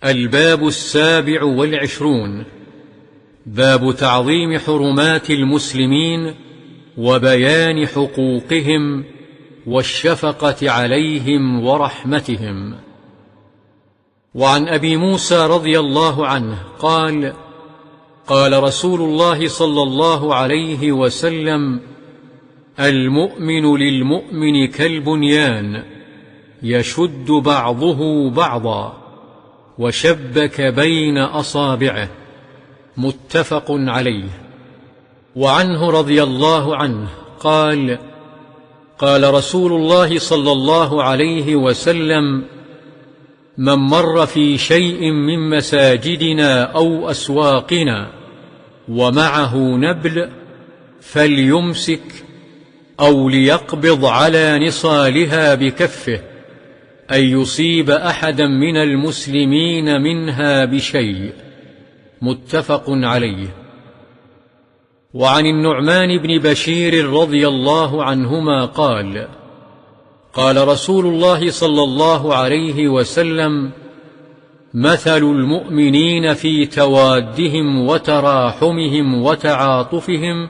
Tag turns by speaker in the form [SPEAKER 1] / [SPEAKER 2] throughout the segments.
[SPEAKER 1] الباب 27 باب تعظيم حرمات المسلمين وبيان حقوقهم والشفقة عليهم ورحمتهم. وعن أبي موسى رضي الله عنه قال: قال رسول الله صلى الله عليه وسلم: المؤمن للمؤمن كالبنيان يشد بعضه بعضا وشبك بين أصابعه، متفق عليه. وعنه رضي الله عنه قال: قال رسول الله صلى الله عليه وسلم: من مر في شيء من مساجدنا أو أسواقنا ومعه نبل فليمسك أو ليقبض على نصالها بكفه، أن يصيب أحدا من المسلمين منها بشيء، متفق عليه. وعن النعمان بن بشير رضي الله عنهما قال: قال رسول الله صلى الله عليه وسلم: مثل المؤمنين في توادهم وتراحمهم وتعاطفهم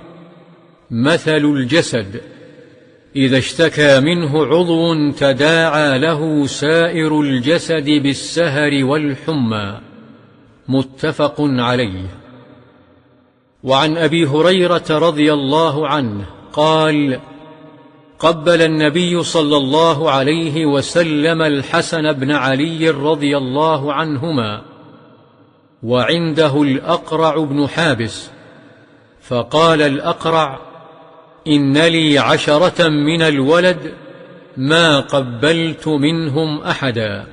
[SPEAKER 1] مثل الجسد إذا اشتكى منه عضو تداعى له سائر الجسد بالسهر والحمى، متفق عليه. وعن أبي هريرة رضي الله عنه قال: قبل النبي صلى الله عليه وسلم الحسن بن علي رضي الله عنهما وعنده الأقرع بن حابس، فقال الأقرع: إن لي 10 من الولد ما قبلت منهم أحدا.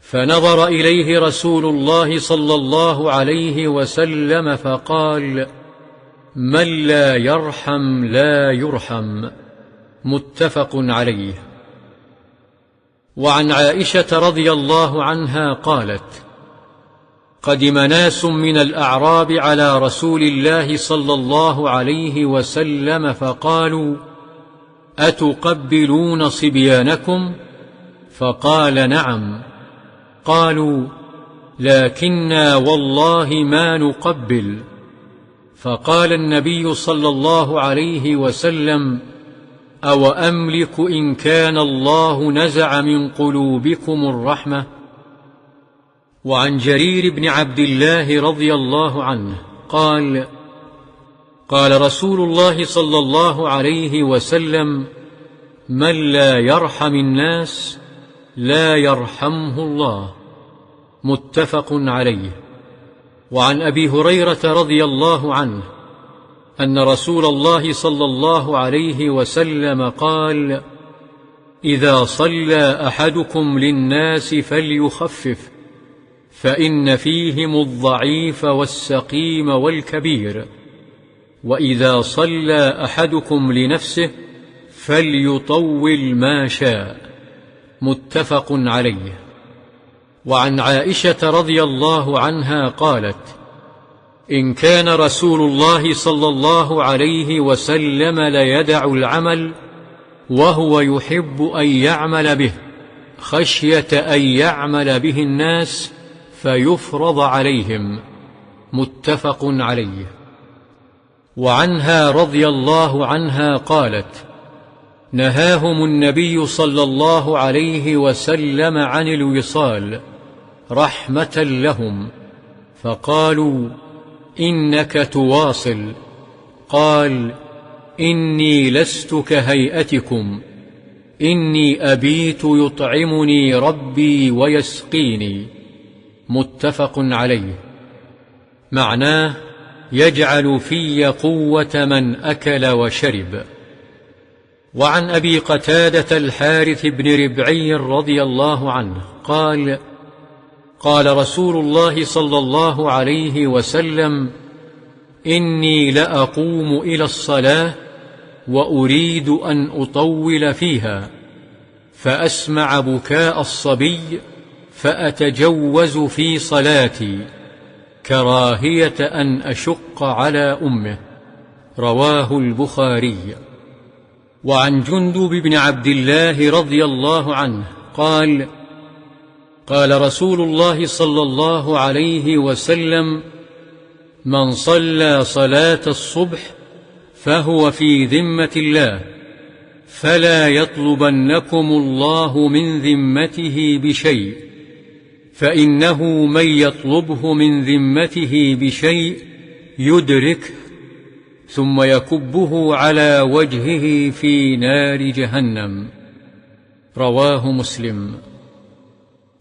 [SPEAKER 1] فنظر إليه رسول الله صلى الله عليه وسلم فقال: من لا يرحم لا يرحم، متفق عليه. وعن عائشة رضي الله عنها قالت: قدم ناس من الأعراب على رسول الله صلى الله عليه وسلم فقالوا: أتقبلون صبيانكم؟ فقال: نعم. قالوا: لكنا والله ما نقبل. فقال النبي صلى الله عليه وسلم: أو أملك إن كان الله نزع من قلوبكم الرحمة؟ وعن جرير بن عبد الله رضي الله عنه قال: قال رسول الله صلى الله عليه وسلم: من لا يرحم الناس لا يرحمه الله، متفق عليه. وعن أبي هريرة رضي الله عنه أن رسول الله صلى الله عليه وسلم قال: إذا صلى أحدكم للناس فليخفف، فإن فيهم الضعيف والسقيم والكبير، وإذا صلى أحدكم لنفسه فليطول ما شاء، متفق عليه. وعن عائشة رضي الله عنها قالت: إن كان رسول الله صلى الله عليه وسلم ليدع العمل وهو يحب أن يعمل به خشية أن يعمل به الناس فيفرض عليهم، متفق عليه. وعنها رضي الله عنها قالت: نهاهم النبي صلى الله عليه وسلم عن الوصال رحمة لهم، فقالوا: إنك تواصل. قال: إني لست كهيئتكم، إني أبيت يطعمني ربي ويسقيني، متفق عليه. معناه: يجعل في قوة من أكل وشرب. وعن أبي قتادة الحارث بن ربعي رضي الله عنه قال: قال رسول الله صلى الله عليه وسلم: إني لأقوم إلى الصلاة وأريد أن أطول فيها، فأسمع بكاء الصبي فأتجوز في صلاتي كراهية أن أشق على أمه، رواه البخاري. وعن جندب بن عبد الله رضي الله عنه قال: قال رسول الله صلى الله عليه وسلم: من صلى صلاة الصبح فهو في ذمة الله، فلا يطلبنكم الله من ذمته بشيء، فإنه من يطلبه من ذمته بشيء يدركه ثم يكبه على وجهه في نار جهنم. رواه مسلم.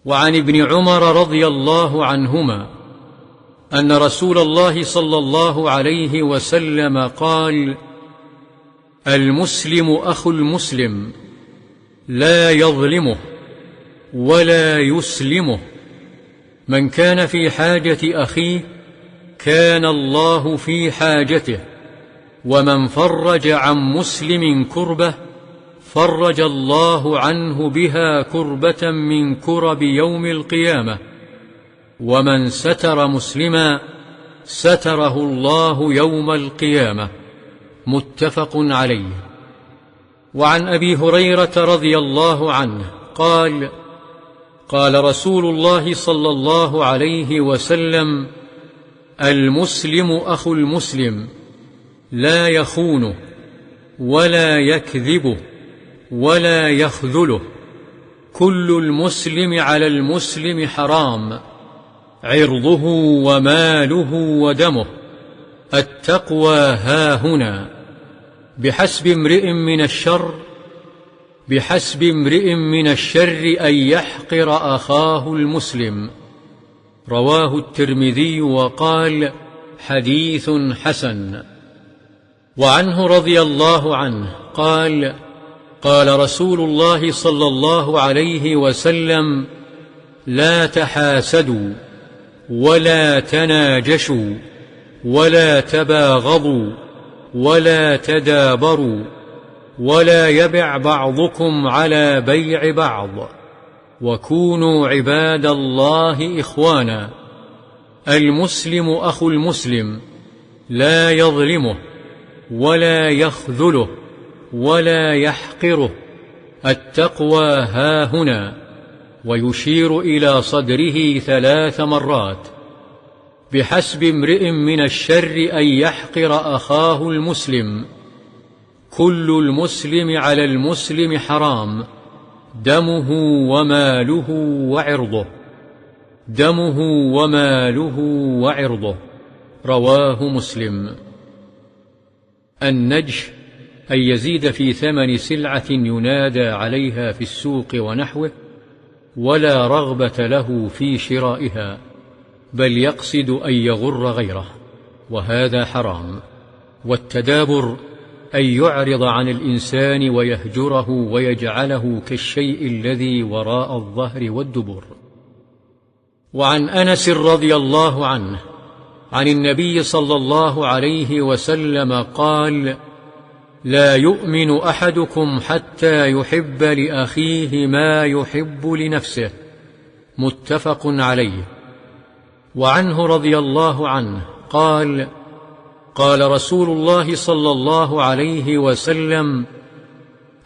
[SPEAKER 1] وعن ابن عمر رضي الله عنهما أن رسول الله صلى الله عليه وسلم قال: المسلم أخو المسلم، لا يظلمه ولا يسلمه. من كان في حاجة أخيه كان الله في حاجته، ومن فرج عن مسلم كربة فرج الله عنه بها كربة من كرب يوم القيامة، ومن ستر مسلما ستره الله يوم القيامة. متفق عليه. وعن أبي هريرة رضي الله عنه قال: قال رسول الله صلى الله عليه وسلم: المسلم أخو المسلم، لا يخونه ولا يكذبه ولا يخذله. كل المسلم على المسلم حرام، عرضه وماله ودمه. التقوى هاهنا. بحسب امرئ من الشر أن يحقر أخاه المسلم. رواه الترمذي وقال: حديث حسن. وعنه رضي الله عنه قال: قال رسول الله صلى الله عليه وسلم: لا تحاسدوا ولا تناجشوا ولا تباغضوا ولا تدابروا، ولا يبع بعضكم على بيع بعض، وكونوا عباد الله إخوانا. المسلم أخو المسلم، لا يظلمه ولا يخذله ولا يحقره. التقوى هاهنا. ويشير إلى صدره 3 مرات. بحسب امرئ من الشر أن يحقر أخاه المسلم. كل المسلم على المسلم حرام، دمه وماله وعرضه. دمه وماله وعرضه. رواه مسلم. النجش أن يزيد في ثمن سلعة ينادى عليها في السوق ونحوه، ولا رغبة له في شرائها، بل يقصد أن يغر غيره، وهذا حرام. والتدابر أن يعرض عن الإنسان ويهجره ويجعله كالشيء الذي وراء الظهر والدبر. وعن أنس رضي الله عنه عن النبي صلى الله عليه وسلم قال: لا يؤمن أحدكم حتى يحب لأخيه ما يحب لنفسه. متفق عليه. وعنه رضي الله عنه قال: قال رسول الله صلى الله عليه وسلم: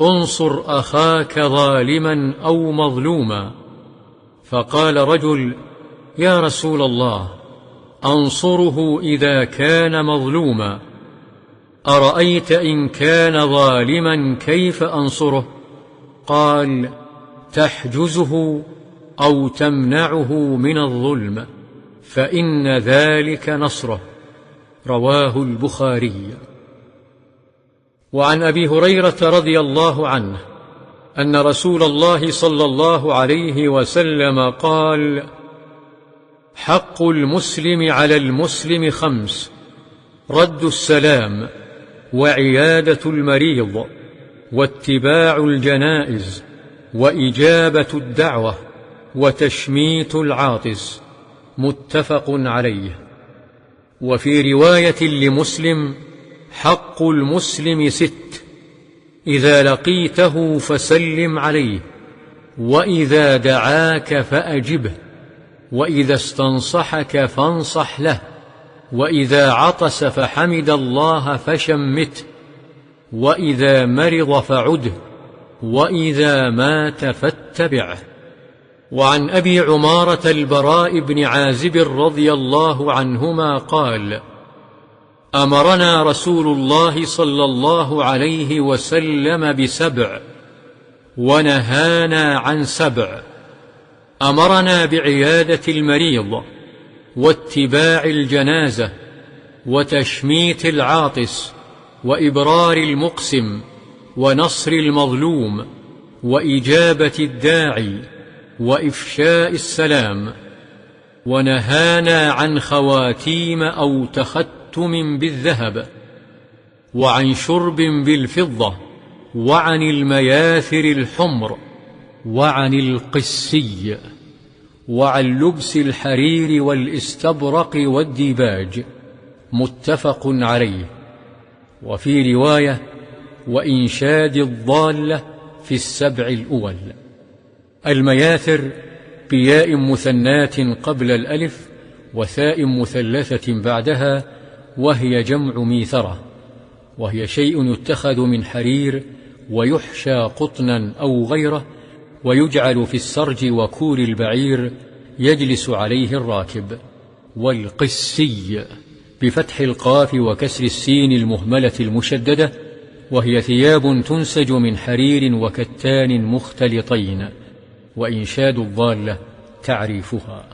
[SPEAKER 1] انصر أخاك ظالما أو مظلوما. فقال رجل: يا رسول الله، أنصره إذا كان مظلوما، أرأيت إن كان ظالما كيف أنصره؟ قال: تحجزه أو تمنعه من الظلم، فإن ذلك نصره. رواه البخاري. وعن أبي هريرة رضي الله عنه أن رسول الله صلى الله عليه وسلم قال: حق المسلم على المسلم 5: رد السلام، وعيادة المريض، واتباع الجنائز، وإجابة الدعوة، وتشميت العاطس. متفق عليه. وفي رواية لمسلم: حق المسلم 6: إذا لقيته فسلم عليه، وإذا دعاك فأجبه، وإذا استنصحك فانصح له، وإذا عطس فحمد الله فشمته، وإذا مرض فعده، وإذا مات فاتبعه. وعن أبي عمارة البراء بن عازب رضي الله عنهما قال: أمرنا رسول الله صلى الله عليه وسلم ب7 ونهانا عن 7. أمرنا بعيادة المريض، واتباع الجنازة، وتشميت العاطس، وإبرار المقسم، ونصر المظلوم، وإجابة الداعي، وإفشاء السلام. ونهانا عن خواتيم أو تختم بالذهب، وعن شرب بالفضة، وعن المياثر الحمر، وعن القسي، وعن لبس الحرير والاستبرق والديباج. متفق عليه. وفي رواية: وإنشاد الضالة في ال7 الأول. المياثر بياء مثنات قبل الألف وثاء مثلثة بعدها، وهي جمع ميثرة، وهي شيء يتخذ من حرير ويحشى قطنا أو غيره، ويجعل في السرج وكور البعير يجلس عليه الراكب. والقسي بفتح القاف وكسر السين المهملة المشددة، وهي ثياب تنسج من حرير وكتان مختلطين. وإنشاد الضالة تعريفها.